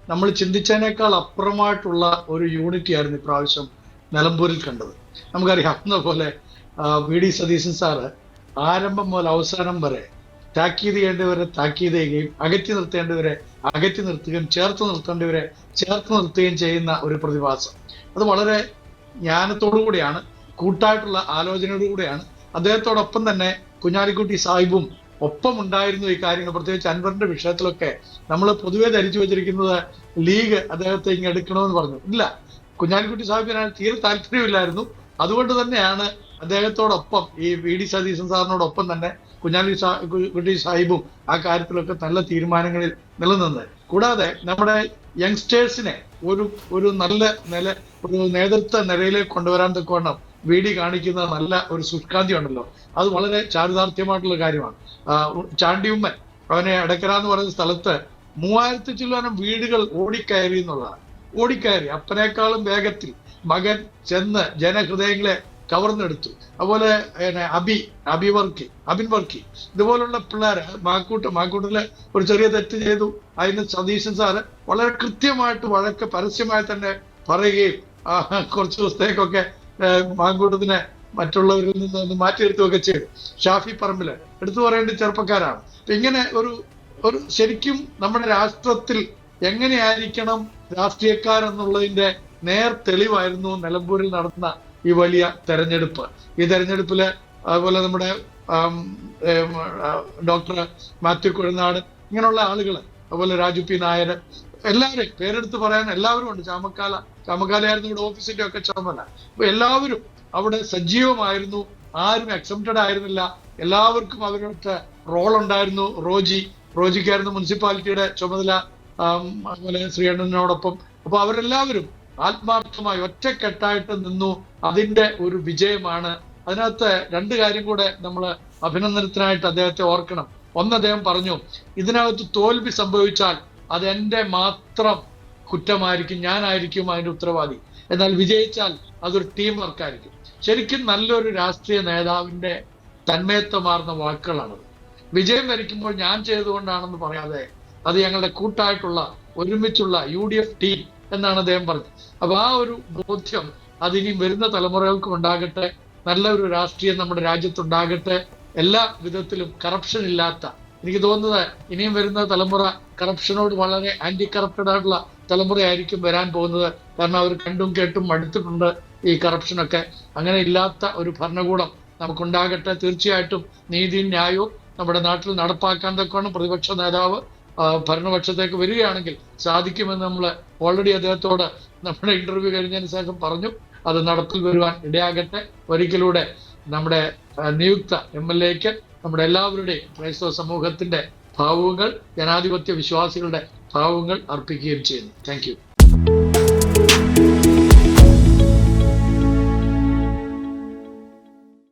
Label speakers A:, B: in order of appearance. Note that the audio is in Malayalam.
A: നമ്മൾ ചിന്തിച്ചതിനേക്കാൾ അപ്പുറമായിട്ടുള്ള ഒരു യൂണിറ്റി ആയിരുന്നു ഇപ്രാവശ്യം നിലമ്പൂരിൽ കണ്ടത്. നമുക്കറിയാവുന്ന പോലെ വി.ഡി. സതീശൻ സാറ് ആരംഭം മുതൽ അവസാനം വരെ താക്കീത് ചെയ്യേണ്ടവരെ താക്കീത് ചെയ്യുകയും അകറ്റി നിർത്തേണ്ടവരെ അകറ്റി നിർത്തുകയും ചേർത്ത് നിർത്തേണ്ടവരെ ചേർത്ത് നിർത്തുകയും ചെയ്യുന്ന ഒരു പ്രതിഭാസം. അത് വളരെ ജ്ഞാനത്തോടു കൂടിയാണ്, കൂട്ടായിട്ടുള്ള ആലോചനയോടുകൂടിയാണ്. അദ്ദേഹത്തോടൊപ്പം തന്നെ കുഞ്ഞാലിക്കുട്ടി സാഹിബും ഒപ്പം ഉണ്ടായിരുന്നു ഈ കാര്യങ്ങൾ. പ്രത്യേകിച്ച് അൻവറിന്റെ വിഷയത്തിലൊക്കെ നമ്മൾ പൊതുവെ ധരിച്ചു വെച്ചിരിക്കുന്നത് ലീഗ് അദ്ദേഹത്തെ ഇങ്ങ് എടുക്കണമെന്ന് പറഞ്ഞു. ഇല്ല, കുഞ്ഞാലിക്കുട്ടി സാഹിബിന് തീരെ താല്പര്യമില്ലായിരുന്നു. അതുകൊണ്ട് തന്നെയാണ് അദ്ദേഹത്തോടൊപ്പം ഈ വി.ഡി. സതീശൻ സാറിനോടൊപ്പം തന്നെ കുഞ്ഞാലിക്കുട്ടി സാഹിബും ആ കാര്യത്തിലൊക്കെ നല്ല തീരുമാനങ്ങളിൽ നിലനിന്നത്. കൂടാതെ നമ്മുടെ യങ്സ്റ്റേഴ്സിനെ ഒരു നല്ല ഒരു നേതൃത്വ നിലയിലേക്ക് കൊണ്ടുവരാൻ തക്കവണ്ണം വി.ഡി. കാണിക്കുന്ന നല്ല ഒരു സുഷ്കാന്തി ഉണ്ടല്ലോ, അത് വളരെ ചാരിതാർത്ഥ്യമായിട്ടുള്ള കാര്യമാണ്. ചാണ്ടിയുമ്മൻ അവനെ എടക്കര എന്ന് പറയുന്ന സ്ഥലത്ത് 3000 ചില്ലുവാനം വീടുകൾ ഓടിക്കയറി എന്നുള്ളതാണ്. ഓടിക്കയറി അപ്പനേക്കാളും വേഗത്തിൽ മകൻ ചെന്ന് ജനഹൃദയങ്ങളെ കവർന്നെടുത്തു. അതുപോലെ അബിൻ വർക്കി ഇതുപോലുള്ള പിള്ളേര് മാക്കൂട്ടില് ഒരു ചെറിയ തെറ്റ് ചെയ്തു. അതിന് സതീശൻ സാറ് വളരെ കൃത്യമായിട്ട് വഴക്ക് പരസ്യമായി തന്നെ പറയുകയും കുറച്ച് ദിവസത്തേക്കൊക്കെ മാങ്കൂട്ടത്തിനെ മറ്റുള്ളവരിൽ നിന്ന് മാറ്റിയെടുത്തുകയൊക്കെ ചെയ്തു. ഷാഫി പറമ്പില് എടുത്തു പറയേണ്ട ചെറുപ്പക്കാരാണ്. ഇങ്ങനെ ഒരു ശരിക്കും നമ്മുടെ രാഷ്ട്രത്തിൽ എങ്ങനെയായിരിക്കണം രാഷ്ട്രീയക്കാരെന്നുള്ളതിന്റെ നേർ തെളിവായിരുന്നു നിലമ്പൂരിൽ നടന്ന ഈ വലിയ തെരഞ്ഞെടുപ്പ്. ഈ തെരഞ്ഞെടുപ്പില് അതുപോലെ നമ്മുടെ ഡോക്ടർ മാത്യു കുഴനാട്, ഇങ്ങനെയുള്ള ആളുകൾ, അതുപോലെ രാജു പി നായർ, എല്ലാവരെയും പേരെടുത്ത് പറയാൻ എല്ലാവരും ഉണ്ട്. ചാമക്കാലയായിരുന്നു ഇവിടെ ഓഫീസിന്റെ ഒക്കെ ചുമതല. അപ്പൊ എല്ലാവരും അവിടെ സജീവമായിരുന്നു. ആരും എക്സംപ്റ്റഡ് ആയിരുന്നില്ല. എല്ലാവർക്കും അവരുടെ റോൾ ഉണ്ടായിരുന്നു. റോജിക്കായിരുന്നു മുനിസിപ്പാലിറ്റിയുടെ ചുമതല, അതുപോലെ ശ്രീകണ്ഠനോടൊപ്പം. അപ്പൊ അവരെല്ലാവരും ആത്മാർത്ഥമായി ഒറ്റക്കെട്ടായിട്ട് നിന്നു. അതിന്റെ ഒരു വിജയമാണ്. അതിനകത്ത് 2 കാര്യം കൂടെ നമ്മൾ അഭിനന്ദനത്തിനായിട്ട് അദ്ദേഹത്തെ ഓർക്കണം. ഒന്ന്, അദ്ദേഹം പറഞ്ഞു, ഇതിനകത്ത് തോൽവി സംഭവിച്ചാൽ അത് എന്റെ മാത്രം കുറ്റമായിരിക്കും, ഞാനായിരിക്കും അതിന്റെ ഉത്തരവാദി. എന്നാൽ വിജയിച്ചാൽ അതൊരു ടീം വർക്കായിരിക്കും. ശരിക്കും നല്ലൊരു രാഷ്ട്രീയ നേതാവിന്റെ തന്മയത്വമാർന്ന വാക്കുകളാണത്. വിജയം വരിക്കുമ്പോൾ ഞാൻ ചെയ്തുകൊണ്ടാണെന്ന് പറയാതെ അത് ഞങ്ങളുടെ കൂട്ടായിട്ടുള്ള ഒരുമിച്ചുള്ള UDF ടീം എന്നാണ് അദ്ദേഹം പറഞ്ഞത്. അപ്പൊ ആ ഒരു ബോധ്യം അതിനി വരുന്ന തലമുറകൾക്കും ഉണ്ടാകട്ടെ. നല്ലൊരു രാഷ്ട്രീയം നമ്മുടെ രാജ്യത്തുണ്ടാകട്ടെ. എല്ലാ വിധത്തിലും കറപ്ഷൻ ഇല്ലാത്ത, എനിക്ക് തോന്നുന്നത് ഇനിയും വരുന്ന തലമുറ കറപ്ഷനോട് വളരെ ആന്റി കറപ്റ്റഡ് ആയിട്ടുള്ള തലമുറയായിരിക്കും വരാൻ പോകുന്നത്. കാരണം അവർ കണ്ടും കേട്ടും മടുത്തിട്ടുണ്ട് ഈ കറപ്ഷനൊക്കെ. അങ്ങനെ ഇല്ലാത്ത ഒരു ഭരണകൂടം നമുക്കുണ്ടാകട്ടെ. തീർച്ചയായിട്ടും നീതിയും ന്യായവും നമ്മുടെ നാട്ടിൽ നടപ്പാക്കാൻ തക്കവണ്ണം പ്രതിപക്ഷ നേതാവ് ഭരണപക്ഷത്തേക്ക് വരികയാണെങ്കിൽ സാധിക്കുമെന്ന് നമ്മൾ ഓൾറെഡി അദ്ദേഹത്തോട് നമ്മുടെ ഇന്റർവ്യൂ കഴിഞ്ഞതിന് ശേഷം പറഞ്ഞു. അത് നടപ്പിൽ വരുവാൻ ഇടയാകട്ടെ. ഒരിക്കലൂടെ നമ്മുടെ നിയുക്ത MLA-ക്ക് നമ്മുടെ എല്ലാവരുടെയും ക്രൈസ്തവ സമൂഹത്തിന്റെ ഭാവുകങ്ങൾ, ജനാധിപത്യ വിശ്വാസികളുടെ ഭാവുകങ്ങൾ അർപ്പിക്കുകയും ചെയ്യുന്നു. Thank you.